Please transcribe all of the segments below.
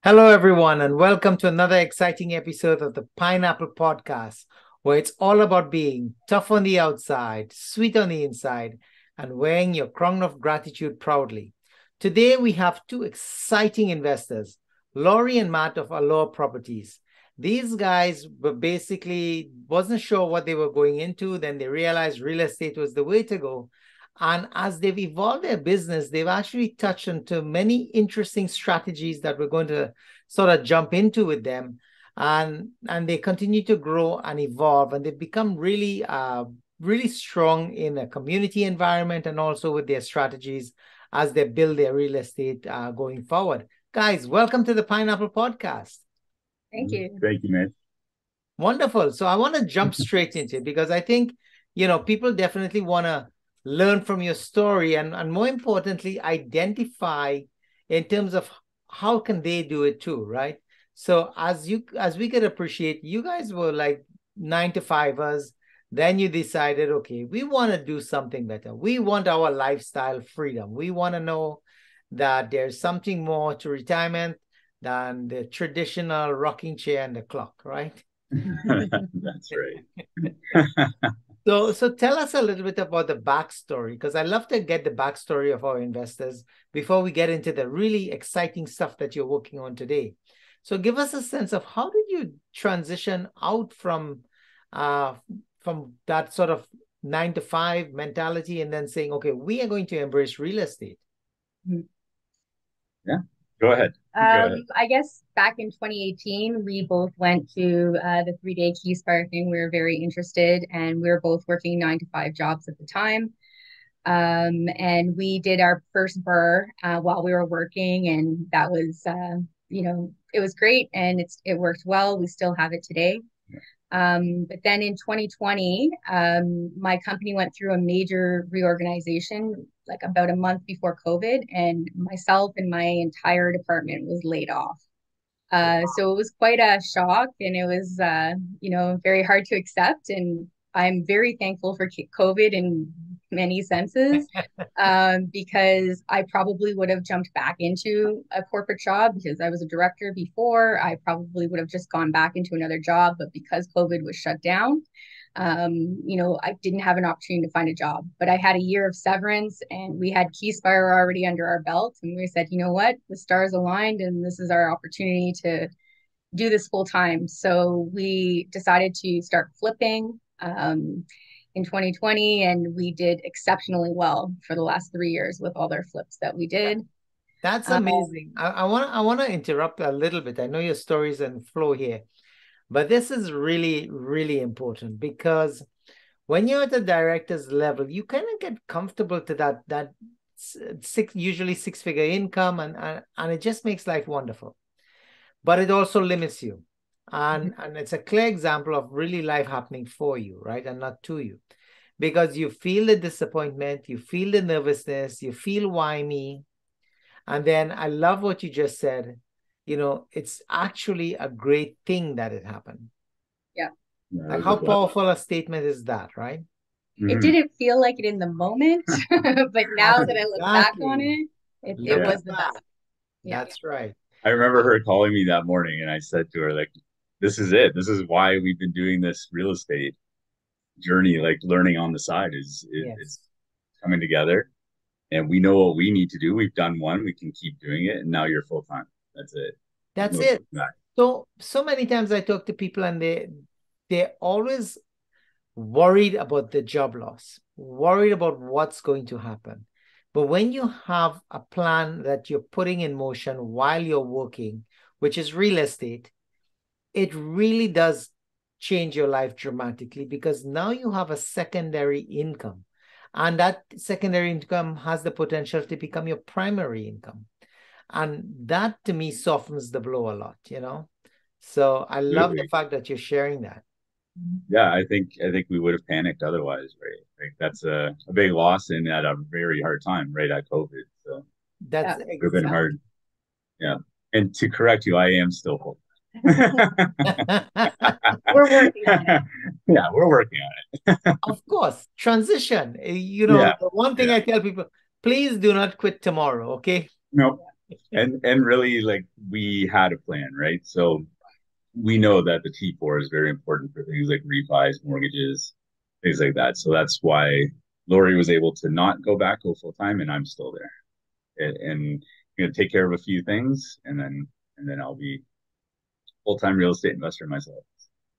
Hello, everyone, and welcome to another exciting episode of the Pineapple Podcast, where it's all about being tough on the outside, sweet on the inside, and wearing your crown of gratitude proudly. Today, we have two exciting investors, Laurie and Matt of Allure Properties. These guys were basically wasn't sure what they were going into. Then they realized real estate was the way to go. And as they've evolved their business, they've actually touched into many interesting strategies that we're going to sort of jump into with them. And they continue to grow and evolve, and they've become really strong in a community environment and also with their strategies as they build their real estate going forward. Guys, welcome to the Pineapple Podcast. Thank you. Thank you, Mitch. Wonderful. So I want to jump straight into it because I think, people definitely want to learn from your story and more importantly, identify in terms of how can they do it too, right? So as we could appreciate, you guys were like 9 to 5ers. Then you decided, okay, we want to do something better. We want our lifestyle freedom. We want to know that there's something more to retirement than the traditional rocking chair and the clock, right? That's right. So tell us a little bit about the backstory, because I love to get the backstory of our investors before we get into the really exciting stuff that you're working on today. So give us a sense of how did you transition out from that sort of 9 to 5 mentality and then saying, okay, we are going to embrace real estate. Yeah, go ahead. I guess back in 2018, we both went to the 3-day Key Spire thing. We were very interested, and we were both working 9 to 5 jobs at the time. And we did our first burr while we were working, and that was, it was great, and it worked well. We still have it today. But then in 2020, my company went through a major reorganization, like about a month before COVID, and myself and my entire department was laid off. So it was quite a shock, and it was, very hard to accept. And I'm very thankful for COVID in many senses, because I probably would have jumped back into a corporate job because I was a director before. I probably would have just gone back into another job, but because COVID was shut down, I didn't have an opportunity to find a job. But I had a year of severance, and we had Keyspire already under our belt, and we said, you know what, the stars aligned, and this is our opportunity to do this full time. So we decided to start flipping in 2020, and we did exceptionally well for the last 3 years with all their flips that we did. That's amazing. I want to interrupt a little bit. I know your stories and flow here, but this is really, really important because when you're at the director's level, you kind of get comfortable to that usually six-figure income, and it just makes life wonderful. But it also limits you. And it's a clear example of really life happening for you, right? And not to you. Because you feel the disappointment, you feel the nervousness, you feel why me. And then I love what you just said. It's actually a great thing that it happened. Yeah. Like how powerful a statement is that, right? It didn't feel like it in the moment, but now that I look back on it, it was the best. Yeah. That's right. I remember her calling me that morning, and I said to her, like, this is it. This is why we've been doing this real estate journey, like learning on the side is coming together. And we know what we need to do. We've done one, we can keep doing it, and now you're full time. That's it. That's it. So many times I talk to people and they're always worried about the job loss, worried about what's going to happen. But when you have a plan that you're putting in motion while you're working, which is real estate, it really does change your life dramatically because now you have a secondary income. And that secondary income has the potential to become your primary income. And that to me softens the blow a lot. So I love the fact that you're sharing that. Yeah, I think we would have panicked otherwise, right? Like that's a big loss and at a very hard time, right at COVID. So that's it would have been hard. Yeah. And to correct you, I am still full. We're working on it. Yeah, we're working on it. Of course. Transition. The one thing I tell people, please do not quit tomorrow, okay? Nope. And really, like, we had a plan, right? So we know that the T4 is very important for things like refis, mortgages, things like that. So that's why Lori was able to not go full time, and I'm still there. And gonna take care of a few things, and then I'll be full time real estate investor myself.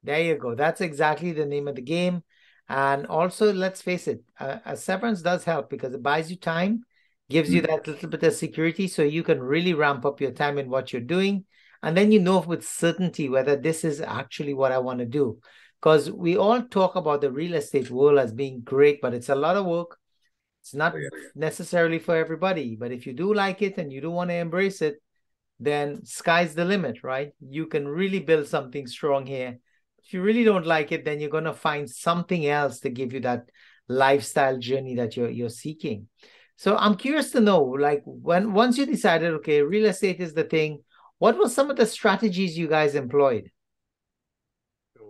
There you go. That's exactly the name of the game. And also, let's face it, a severance does help because it buys you time, gives you that little bit of security so you can really ramp up your time in what you're doing. And then you know with certainty whether this is actually what I want to do. Because we all talk about the real estate world as being great, but it's a lot of work. It's not necessarily for everybody. But if you do like it and you do want to embrace it, then sky's the limit, right? You can really build something strong here. If you really don't like it, then you're going to find something else to give you that lifestyle journey that you're seeking. So I'm curious to know, like, once you decided, okay, real estate is the thing, what were some of the strategies you guys employed?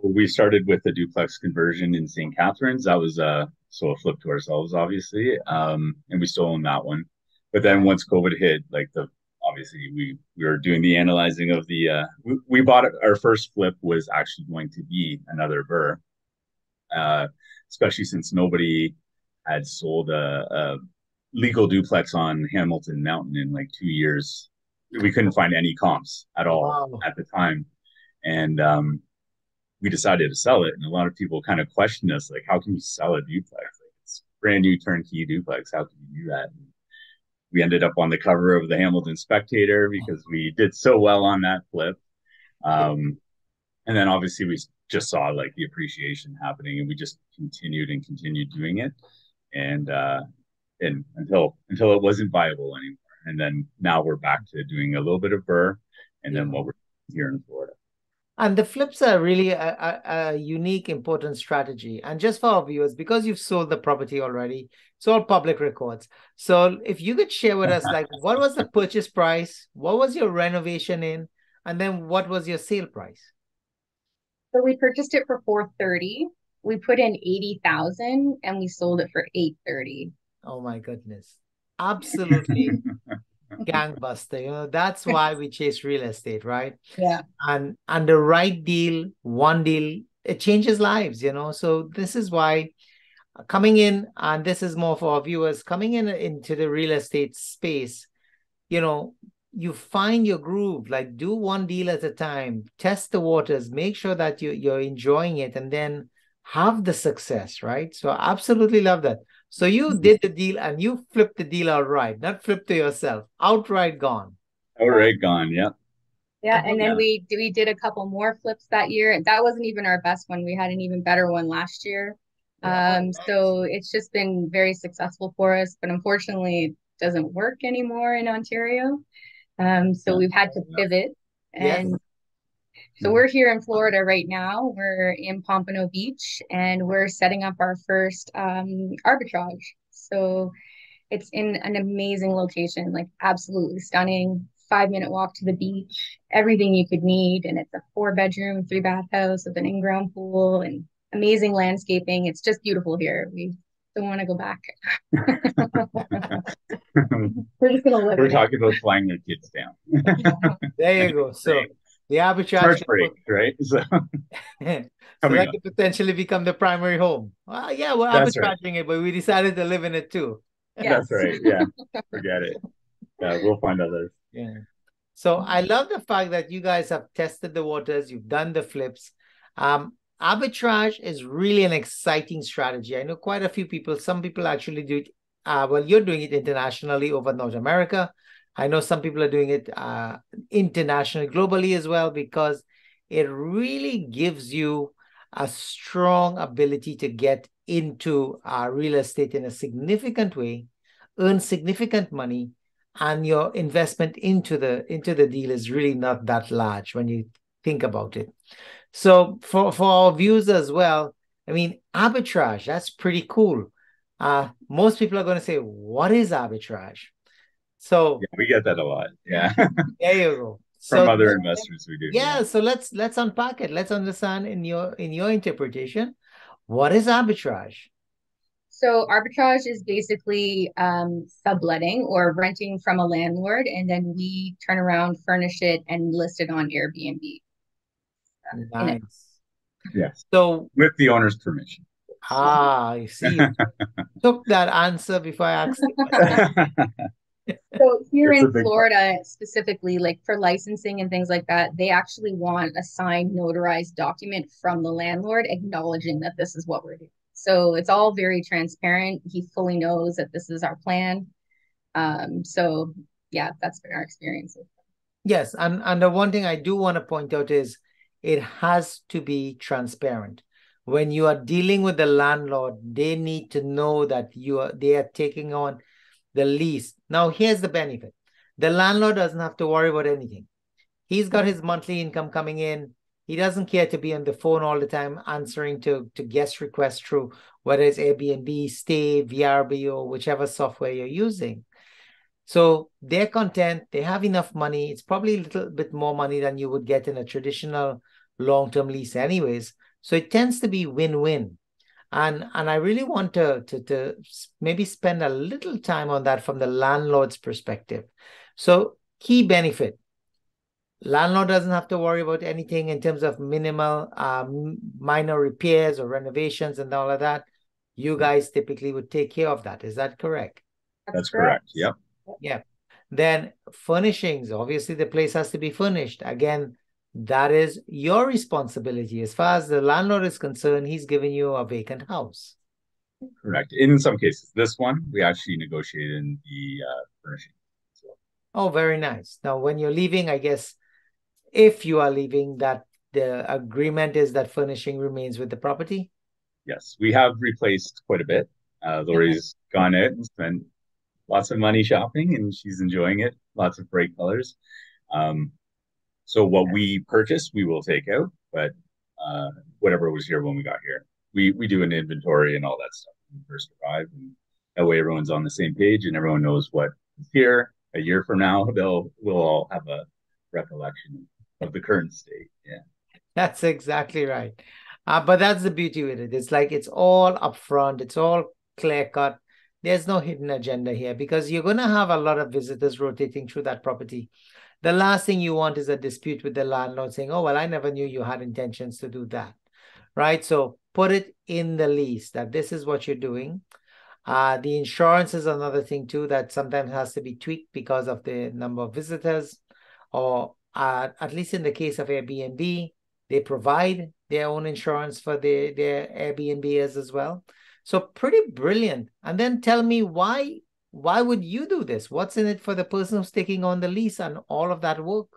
We started with the duplex conversion in St. Catharines. That was so a flip to ourselves, obviously, and we still own that one. But then once COVID hit, like obviously we were doing the analyzing of the we bought our first flip was actually going to be another BRRRR, especially since nobody had sold a legal duplex on Hamilton Mountain in like 2 years. We couldn't find any comps at all at the time, and we decided to sell it. And a lot of people kind of questioned us, like, how can you sell a duplex? Like, it's brand new turnkey duplex. How can you do that? And we ended up on the cover of the Hamilton Spectator because we did so well on that flip. And then obviously we just saw like the appreciation happening, and we just continued doing it. And until it wasn't viable anymore. And then now we're back to doing a little bit of BRRRR, and then what we're doing here in Florida. And the flips are really a unique, important strategy. And just for our viewers, because you've sold the property already, it's all public records. So if you could share with us, like, what was the purchase price? What was your renovation in? And then what was your sale price? So we purchased it for $430. We put in $80,000 and we sold it for $830. Oh my goodness. Absolutely. Gangbuster. You know, that's why we chase real estate, right? Yeah. And the right deal, one deal, it changes lives, you know. So this is why coming in, and this is more for our viewers, coming in into the real estate space, you know, you find your groove, like do one deal at a time, test the waters, make sure that you're enjoying it, and then have the success, right? So I absolutely love that. So you did the deal and you flipped the deal outright, not flip to yourself, outright gone. Outright gone, yeah. Yeah, and then we did a couple more flips that year. That wasn't even our best one. We had an even better one last year. So it's just been very successful for us, but unfortunately it doesn't work anymore in Ontario. So we've had to pivot. And so we're here in Florida right now. We're in Pompano Beach, and we're setting up our first arbitrage. So it's in an amazing location, like absolutely stunning. 5-minute walk to the beach, everything you could need. And it's a 4-bedroom, 3-bath house with an in-ground pool and amazing landscaping. It's just beautiful here. We don't want to go back. We're just going to live. We're talking about flying their kids down. There you go. So the arbitrage break, right? So that could potentially become the primary home. Well, yeah, we're arbitraging it, but we decided to live in it too. That's right. Yeah. Forget it. Yeah, we'll find others. Yeah. So I love the fact that you guys have tested the waters, you've done the flips. Arbitrage is really an exciting strategy. I know quite a few people, some people actually do it. Well, you're doing it internationally over North America. I know some people are doing it internationally, globally as well, because it really gives you a strong ability to get into real estate in a significant way, earn significant money, and your investment into the deal is really not that large when you think about it. So for our viewers as well, I mean, arbitrage, that's pretty cool. Most people are going to say, what is arbitrage? So we get that a lot. Yeah. There you go. From other investors we do. Yeah, so let's unpack it. Let's understand in your interpretation, what is arbitrage? So arbitrage is basically subletting or renting from a landlord, and then we turn around, furnish it, and list it on Airbnb. Nice. Yes. So with the owner's permission. I see. You took that answer before I asked the question. So here in Florida, specifically, like for licensing and things like that, they actually want a signed, notarized document from the landlord acknowledging that this is what we're doing. So it's all very transparent. He fully knows that this is our plan. So yeah, that's been our experience. Yes, and the one thing I do want to point out is it has to be transparent. When you are dealing with the landlord, they need to know that they are taking on the lease. Now, here's the benefit. The landlord doesn't have to worry about anything. He's got his monthly income coming in. He doesn't care to be on the phone all the time answering to guest requests through whether it's Airbnb, Stay, VRBO, whichever software you're using. So they're content. They have enough money. It's probably a little bit more money than you would get in a traditional long-term lease anyways. So it tends to be win-win. And I really want to maybe spend a little time on that from the landlord's perspective. So key benefit, landlord doesn't have to worry about anything in terms of minimal minor repairs or renovations and all of that. You guys typically would take care of that. Is that correct? That's correct. Yep. Yeah. Then furnishings, obviously the place has to be furnished. Again, that is your responsibility. As far as the landlord is concerned, he's giving you a vacant house. Correct. In some cases, this one, we actually negotiated in the furnishing. So. Oh, very nice. Now, when you're leaving, I guess, if you are leaving, that the agreement is that furnishing remains with the property? Yes, we have replaced quite a bit. Lori's gone out and spent lots of money shopping, and she's enjoying it. Lots of bright colors. So what we purchase, we will take out, but whatever was here when we got here, we do an inventory and all that stuff when we first arrive, and that way everyone's on the same page and everyone knows what is here. A year from now, we'll all have a recollection of the current state. Yeah, that's exactly right. But that's the beauty with it. It's like it's all upfront. It's all clear cut. There's no hidden agenda here because you're going to have a lot of visitors rotating through that property. The last thing you want is a dispute with the landlord saying, oh, well, I never knew you had intentions to do that, right? So put it in the lease that this is what you're doing. The insurance is another thing too that sometimes has to be tweaked because of the number of visitors, or at least in the case of Airbnb, they provide their own insurance for their Airbnbers as well. So pretty brilliant. And then tell me why would you do this? What's in it for the person who's taking on the lease and all of that work?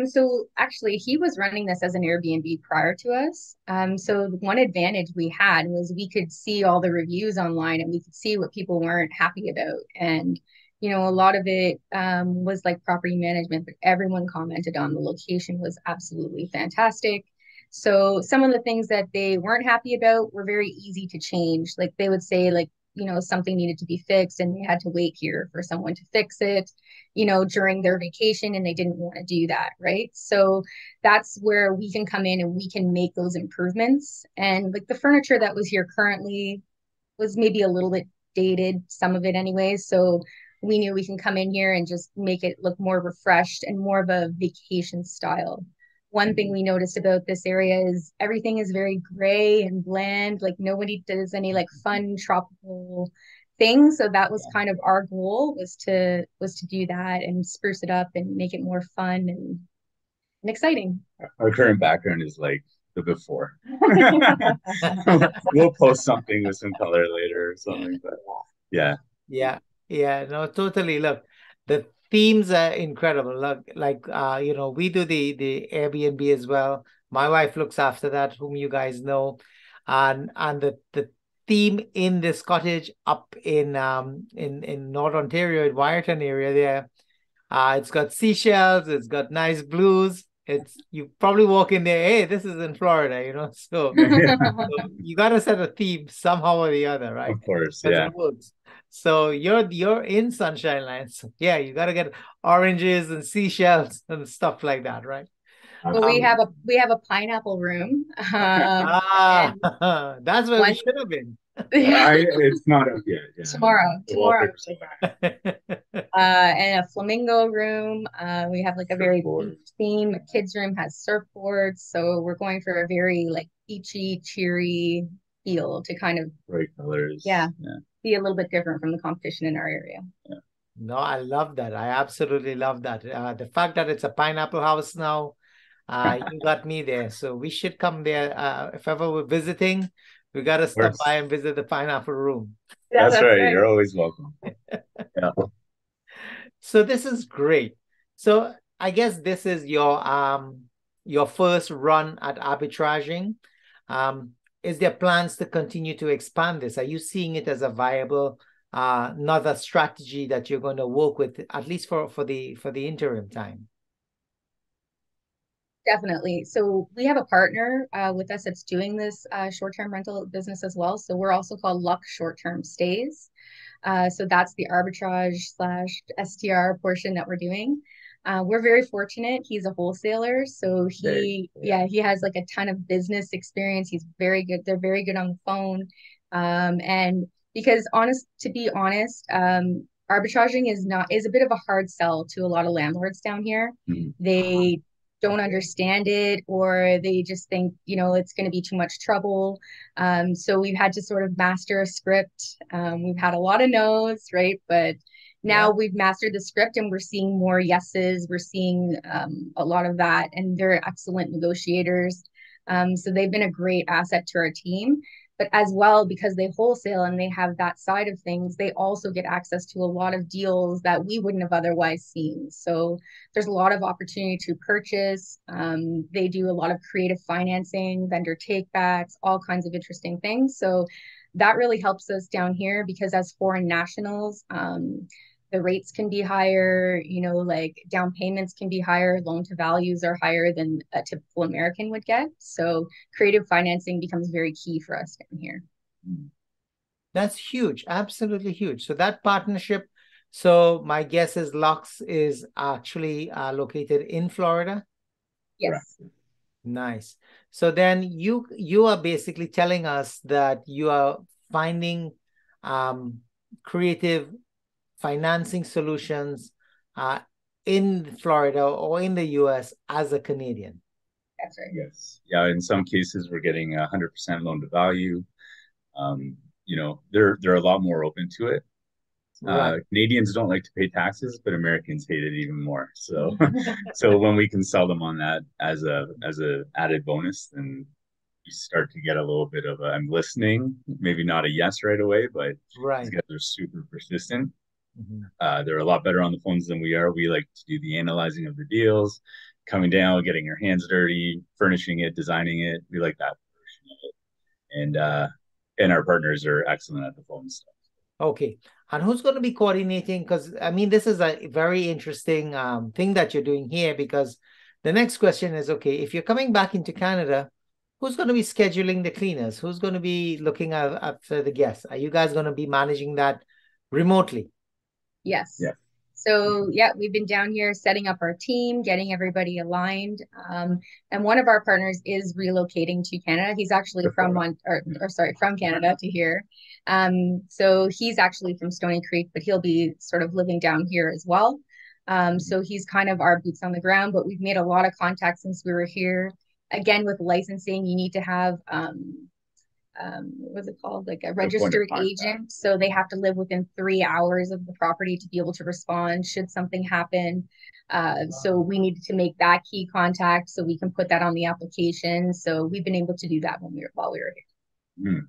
So actually he was running this as an Airbnb prior to us. So one advantage we had was we could see all the reviews online and we could see what people weren't happy about. And, you know, a lot of it was like property management, but everyone commented on the location was absolutely fantastic. So some of the things that they weren't happy about were very easy to change. Like they would say like, you know, something needed to be fixed and they had to wait here for someone to fix it, you know, during their vacation and they didn't want to do that, right? So that's where we can come in and we can make those improvements. And like the furniture that was here currently was maybe a little bit dated, some of it anyways. So we knew we can come in here and just make it look more refreshed and more of a vacation style. One thing we noticed about this area is everything is very gray and bland. Like nobody does any like fun tropical things. So that was kind of our goal was to do that and spruce it up and make it more fun and exciting. Our current background is like the before. We'll post something with some color later or something, but yeah. Yeah, no, totally. Look, the themes are incredible. Look, like you know, we do the Airbnb as well. My wife looks after that, whom you guys know. And the theme in this cottage up in North Ontario, in Wyerton area there, it's got seashells, it's got nice blues. It's you probably walk in there, hey, this is in Florida, you know. So, so you gotta set a theme somehow or the other, right? Of course, Because yeah. it works. So you're in Sunshine Land. So yeah, you gotta get oranges and seashells and stuff like that, right? Well, we have a pineapple room. And that's where we should have been. It's not up yet. Yeah. Tomorrow. And a flamingo room. We have like a very beach theme. A kids room has surfboards, so we're going for a very like beachy, cheery feel to kind of bright colors. Yeah, be a little bit different from the competition in our area. Yeah. No, I love that. I absolutely love that. The fact that it's a pineapple house now, you got me there. So we should come there. If ever we're visiting, we got to stop by and visit the pineapple room. Yeah, that's right. You're always welcome. Yeah. So this is great. So I guess this is your first run at arbitraging. Is there plans to continue to expand this? Are you seeing it as a viable another strategy that you're going to work with, at least for the interim time? Definitely. So we have a partner with us that's doing this short-term rental business as well. So we're also called Luck Short-Term Stays. So that's the arbitrage / STR portion that we're doing. We're very fortunate. He's a wholesaler, so he has like a ton of business experience. He's very good. They're very good on the phone, and because to be honest, arbitraging is a bit of a hard sell to a lot of landlords down here. They don't understand it, or they just think, it's going to be too much trouble. So we've had to sort of master a script. We've had a lot of no's, right? But now we've mastered the script and we're seeing more yeses. We're seeing a lot of that, and they're excellent negotiators. So they've been a great asset to our team. But as well, because they wholesale and they have that side of things, they also get access to a lot of deals that we wouldn't have otherwise seen. So there's a lot of opportunity to purchase. They do a lot of creative financing, vendor takebacks, all kinds of interesting things. So that really helps us down here, because as foreign nationals, the rates can be higher, like down payments can be higher, loan to values are higher than a typical American would get. So creative financing becomes very key for us down here. That's huge, absolutely huge. So that partnership, so my guess is Lux is actually located in Florida? Yes. Nice. So then you are basically telling us that you are finding creative financing solutions in Florida or in the US as a Canadian. That's right. Yes. Yeah. In some cases, we're getting 100% loan to value. They're a lot more open to it. Right. Canadians don't like to pay taxes, but Americans hate it even more. So, so when we can sell them on that as a added bonus, then you start to get a little bit of I'm listening, maybe not a yes right away, but these guys are super persistent. They're a lot better on the phones than we are. We like to do the analyzing of the deals, coming down, getting your hands dirty, furnishing it, designing it. We like that version of it. And our partners are excellent at the phone stuff. Okay. And who's going to be coordinating? Because, I mean, this is a very interesting thing that you're doing here, because the next question is, okay, if you're coming back into Canada, who's going to be scheduling the cleaners? Who's going to be looking after the guests? Are you guys going to be managing that remotely? Yes. Yeah. So we've been down here setting up our team, getting everybody aligned. And one of our partners is relocating to Canada. He's actually from Canada to here. So he's actually from Stony Creek, but he'll be sort of living down here as well. So he's kind of our boots on the ground, but we've made a lot of contacts since we were here. Again, with licensing, you need to have what's it called? Like a registered agent. So they have to live within 3 hours of the property to be able to respond should something happen. So we needed to make that key contact so we can put that on the application. So we've been able to do that while we were here.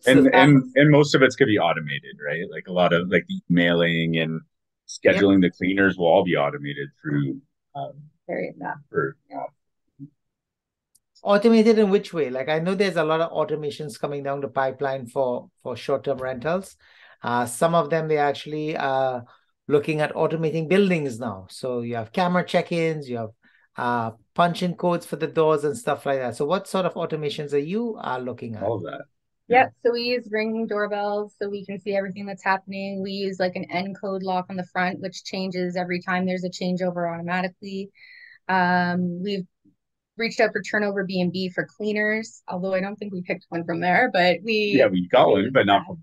And most of it's going to be automated, right? Like a lot of like the mailing and scheduling the cleaners will all be automated through Automated in which way? Like, I know there's a lot of automations coming down the pipeline for short-term rentals. Some of them, they actually looking at automating buildings now. So you have camera check-ins, you have punch-in codes for the doors and stuff like that. So what sort of automations are you looking at? All of that. Yep. So we use ringing doorbells so we can see everything that's happening. We use like an N code lock on the front, which changes every time there's a changeover automatically. We've reached out for Turnover B&B for cleaners, although I don't think we picked one from there, but Yeah, we got one, but not from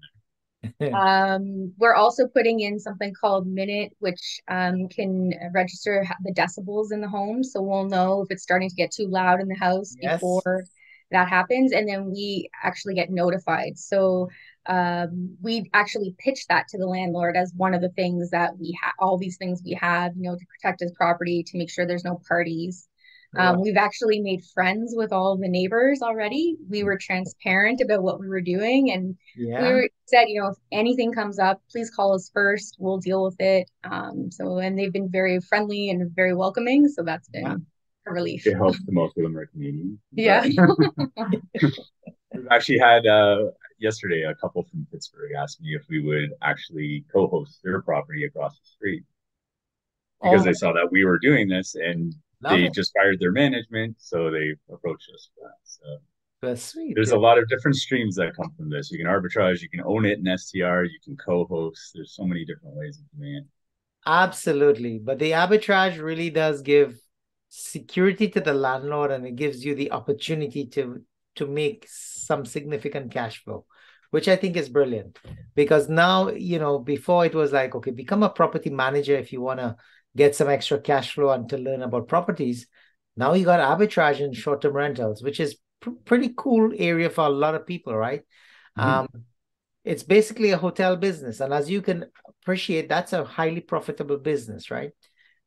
we're also putting in something called Minute, which can register the decibels in the home. So we'll know if it's starting to get too loud in the house Yes. before that happens. And then we actually get notified. So we actually pitch that to the landlord as one of the things that we have, all these things we have, to protect his property, to make sure there's no parties. Wow. We've actually made friends with all the neighbors already. We were transparent about what we were doing, and we said, if anything comes up, please call us first. We'll deal with it. And they've been very friendly and very welcoming. So that's been a relief. It helps the most of them are Canadian. Yeah. We've actually had yesterday a couple from Pittsburgh asked me if we would actually co-host their property across the street because they saw that we were doing this, and they just fired their management, so they approached us for that. So that's sweet. There's a lot of different streams that come from this. You can arbitrage, you can own it in STR, you can co-host. There's so many different ways of doing it. Absolutely. But the arbitrage really does give security to the landlord, and it gives you the opportunity to make some significant cash flow, which I think is brilliant. Because now, before it was like, okay, become a property manager if you want to get some extra cash flow and to learn about properties. Now you got arbitrage and short-term rentals, which is pretty cool area for a lot of people, right? It's basically a hotel business. And as you can appreciate, that's a highly profitable business, right?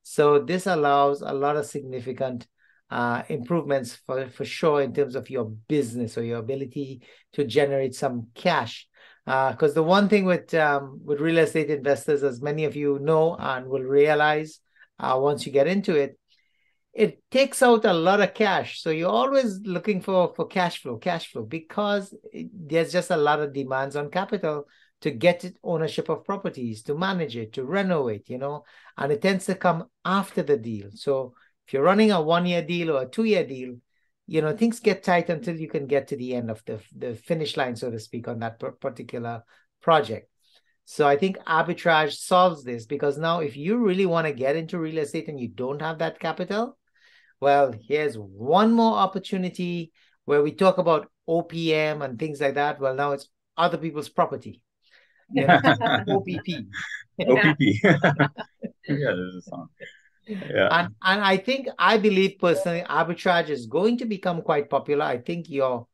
So this allows a lot of significant improvements for sure in terms of your business or your ability to generate some cash. Because the one thing with real estate investors, as many of you know and will realize once you get into it, it takes out a lot of cash. So you're always looking for cash flow, because there's just a lot of demands on capital to get ownership of properties, to manage it, to renovate, and it tends to come after the deal. So if you're running a 1-year deal or a 2-year deal, things get tight until you can get to the end of the finish line, so to speak, on that particular project. So I think arbitrage solves this, because now if you really want to get into real estate and you don't have that capital, well, here's one more opportunity where we talk about OPM and things like that. Well, now it's other people's property. OPP. OPP. Yeah, there's a song. Yeah. And I believe personally, arbitrage is going to become quite popular. I think you're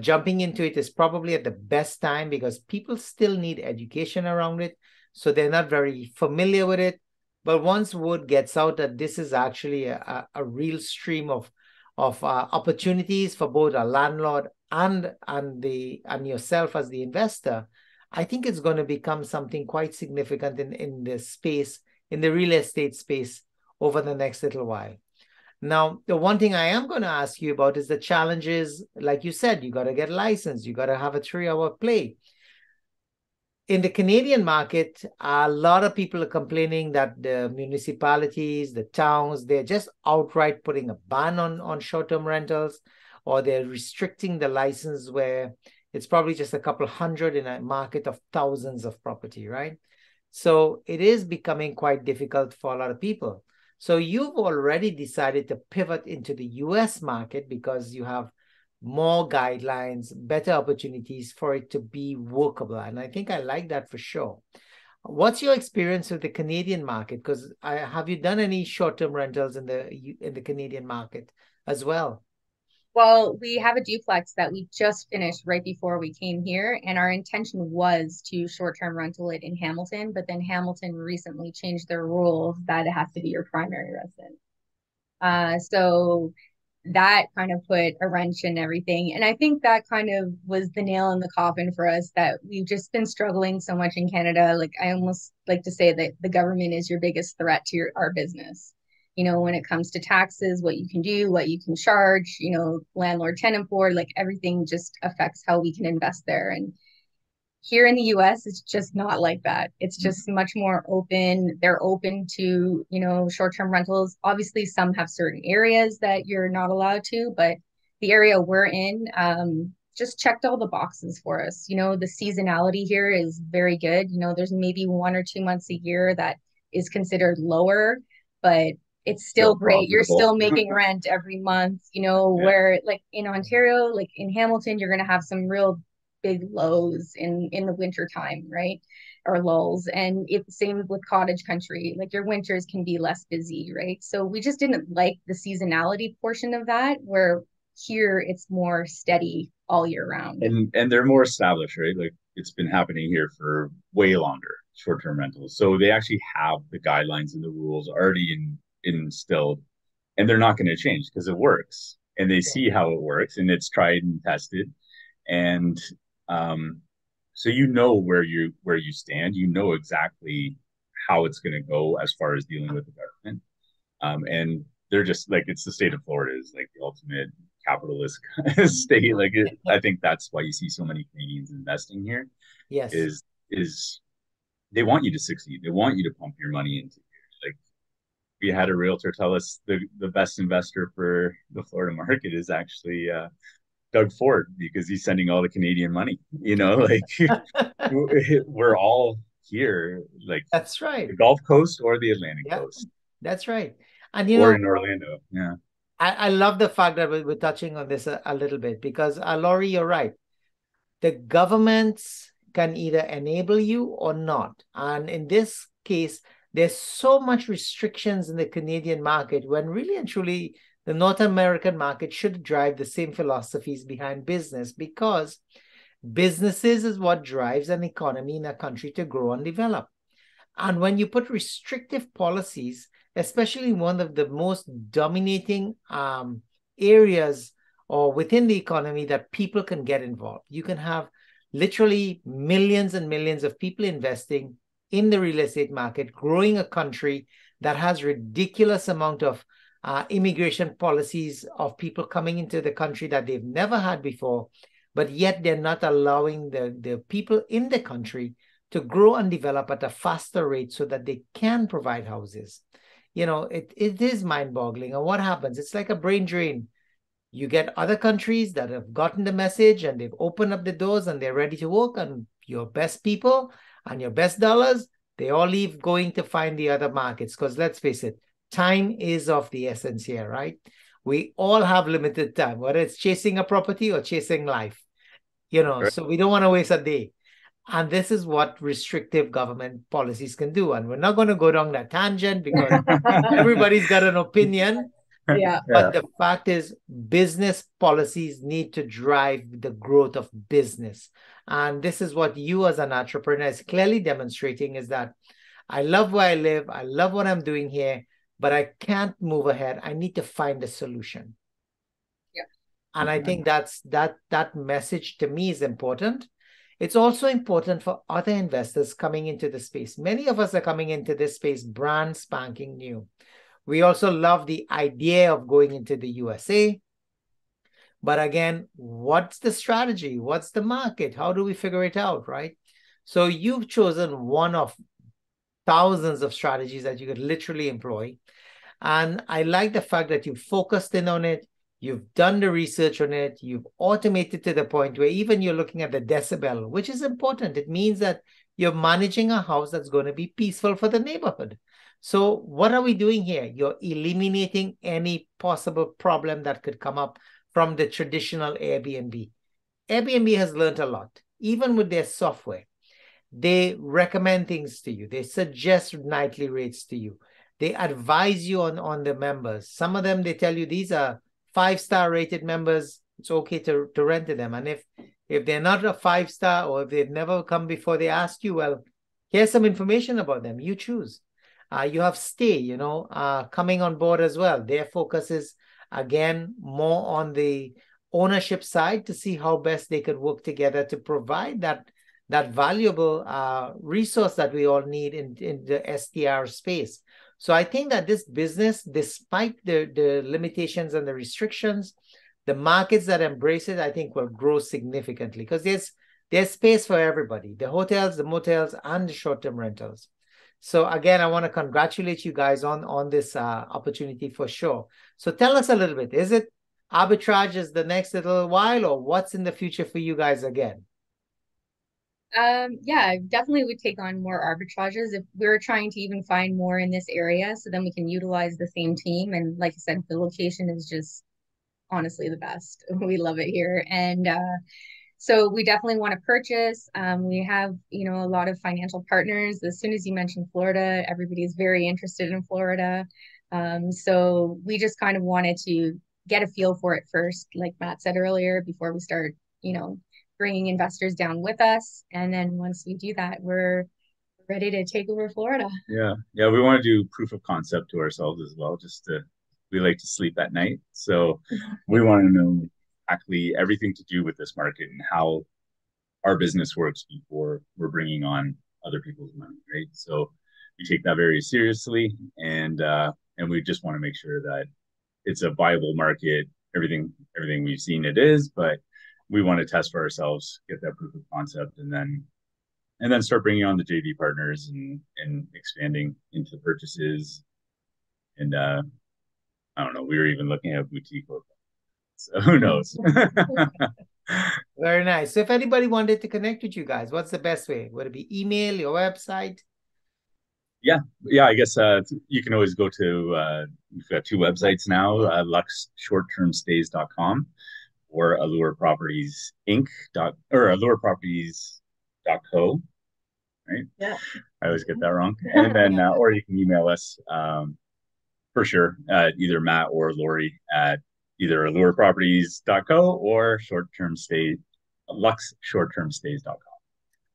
jumping into it is probably at the best time, because people still need education around it. So they're not very familiar with it. But once word gets out that this is actually a real stream of opportunities for both a landlord and yourself as the investor, I think it's going to become something quite significant in this space, in the real estate space, over the next little while. Now, the one thing I am going to ask you about is the challenges. Like you said, you got to get licensed, you got to have a 3-hour play. In the Canadian market, a lot of people are complaining that the municipalities, the towns, they're just outright putting a ban on short-term rentals, or they're restricting the license where it's probably just a couple hundred in a market of thousands of property, right? So it is becoming quite difficult for a lot of people. So you've already decided to pivot into the US market because you have more guidelines, better opportunities for it to be workable. And I think I like that for sure. What's your experience with the Canadian market? Because have you done any short-term rentals in the Canadian market as well? Well, we have a duplex that we just finished right before we came here, and our intention was to short-term rental it in Hamilton, but then Hamilton recently changed their rules that it has to be your primary residence. So that kind of put a wrench in everything. And I think that kind of was the nail in the coffin for us, that we've just been struggling so much in Canada. Like, I almost like to say that the government is your biggest threat to our business. When it comes to taxes, what you can do, what you can charge, landlord tenant board, like everything just affects how we can invest there. And here in the US, it's just not like that. It's just much more open. They're open to, short-term rentals. Obviously, some have certain areas that you're not allowed to, but the area we're in just checked all the boxes for us. The seasonality here is very good. There's maybe 1 or 2 months a year that is considered lower, but it's still great. You're profitable. still making rent every month, you know, Yeah. where like in Ontario, like in Hamilton, you're going to have some real big lows in the winter time, right? Or lulls. And it's same with cottage country. Like your winters can be less busy, right? So we just didn't like the seasonality portion of that, where here it's more steady all year round. And they're more established, right? Like it's been happening here for way longer, short-term rentals. So they actually have the guidelines and the rules already instilled, and they're not going to change because it works. And they see how it works, and it's tried and tested. And um, so you know where you stand. You know exactly how it's going to go as far as dealing with the government. And they're just like, it's the state of Florida is like the ultimate capitalist state. Like I think that's why you see so many Canadians investing here. Yes. Is they want you to succeed. They want you to pump your money into here. Like we had a realtor tell us the best investor for the Florida market is actually Doug Ford, because he's sending all the Canadian money. You know, like we're all here, like that's right. The Gulf Coast or the Atlantic Coast. That's right. And you or know, in Orlando. Yeah. I love the fact that we're touching on this a little bit because, Laurie, you're right. The governments can either enable you or not. And in this case, there's so much restrictions in the Canadian market when really and truly the North American market should drive the same philosophies behind business, because businesses is what drives an economy in a country to grow and develop. And when you put restrictive policies, especially one of the most dominating areas or within the economy that people can get involved, you can have literally millions and millions of people investing in the real estate market, growing a country that has ridiculous amount of immigration policies of people coming into the country that they've never had before, but yet they're not allowing the people in the country to grow and develop at a faster rate so that they can provide houses. You know, it is mind-boggling. And what happens? It's like a brain drain. You get other countries that have gotten the message and they've opened up the doors and they're ready to work, and your best people and your best dollars, they all leave going to find the other markets. Because let's face it, time is of the essence here, right? We all have limited time, whether it's chasing a property or chasing life, you know, Right. so we don't want to waste a day. And this is what restrictive government policies can do. And we're not going to go down that tangent because everybody's got an opinion. Yeah. But the fact is, business policies need to drive the growth of business. And this is what you as an entrepreneur is clearly demonstrating, is that I love where I live. I love what I'm doing here, but I can't move ahead. I need to find a solution. Yeah. And I think that message to me is important. It's also important for other investors coming into the space. Many of us are coming into this space brand spanking new. We also love the idea of going into the USA. But again, what's the strategy? What's the market? How do we figure it out, right? So you've chosen one of thousands of strategies that you could literally employ. And I like the fact that you focused in on it. You've done the research on it. You've automated to the point where even you're looking at the decibel, which is important. It means that you're managing a house that's going to be peaceful for the neighborhood. So what are we doing here? You're eliminating any possible problem that could come up from the traditional Airbnb. Airbnb has learned a lot, even with their software. They recommend things to you. They suggest nightly rates to you. They advise you on the members. Some of them, they tell you these are 5-star rated members. It's okay to rent to them. And if they're not a 5-star, or if they've never come before, they ask you, well, here's some information about them. You choose. You have Stay, coming on board as well. Their focus is, again, more on the ownership side to see how best they could work together to provide that valuable resource that we all need in the STR space. So I think that this business, despite the limitations and the restrictions, the markets that embrace it, I think will grow significantly, because there's space for everybody, the hotels, the motels, and the short-term rentals. So again, I want to congratulate you guys on this opportunity for sure. So tell us a little bit, is it Arbitrage is the next little while, or what's in the future for you guys again? Yeah, definitely would take on more arbitrages if we're trying to even find more in this area, so then we can utilize the same team. And like I said, the location is just honestly the best. We love it here. And so we definitely want to purchase. We have, a lot of financial partners. As soon as you mentioned Florida, everybody's very interested in Florida. So we just kind of wanted to get a feel for it first, like Matt said earlier, before we start, bringing investors down with us. And then once we do that, we're ready to take over Florida. Yeah. Yeah. We want to do proof of concept to ourselves as well, we like to sleep at night. So we want to know exactly everything to do with this market and how our business works before we're bringing on other people's money, right? So we take that very seriously, and we just want to make sure that it's a viable market. Everything we've seen it is, but we want to test for ourselves, get that proof of concept, and then start bringing on the JV partners and expanding into purchases. And I don't know, we were even looking at boutique hotels. So who knows? Very nice. So if anybody wanted to connect with you guys, what's the best way? Would it be email, your website? Yeah. I guess you can always go to, we've got 2 websites now, luxshorttermstays.com or Allure Properties Inc. or Allure Properties.co. Right? Yeah. I always get that wrong. And then, or you can email us for sure, either Matt or Lori at either allureproperties.co or luxshorttermstays.com.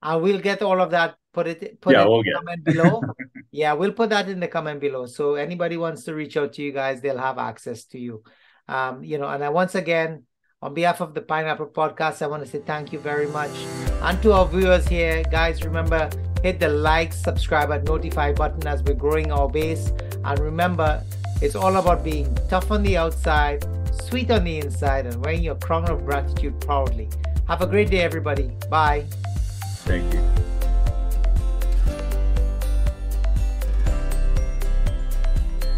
I will get all of that. Put it in the comment below. Yeah, we'll put that in the comment below. So anybody wants to reach out to you guys, they'll have access to you. And once again, on behalf of the Pineapple Podcast, I want to say thank you very much. And to our viewers here, guys, remember, hit the like, subscribe, and notify button as we're growing our base. And remember, it's all about being tough on the outside, sweet on the inside, and wearing your crown of gratitude proudly. Have a great day, everybody. Bye. Thank you.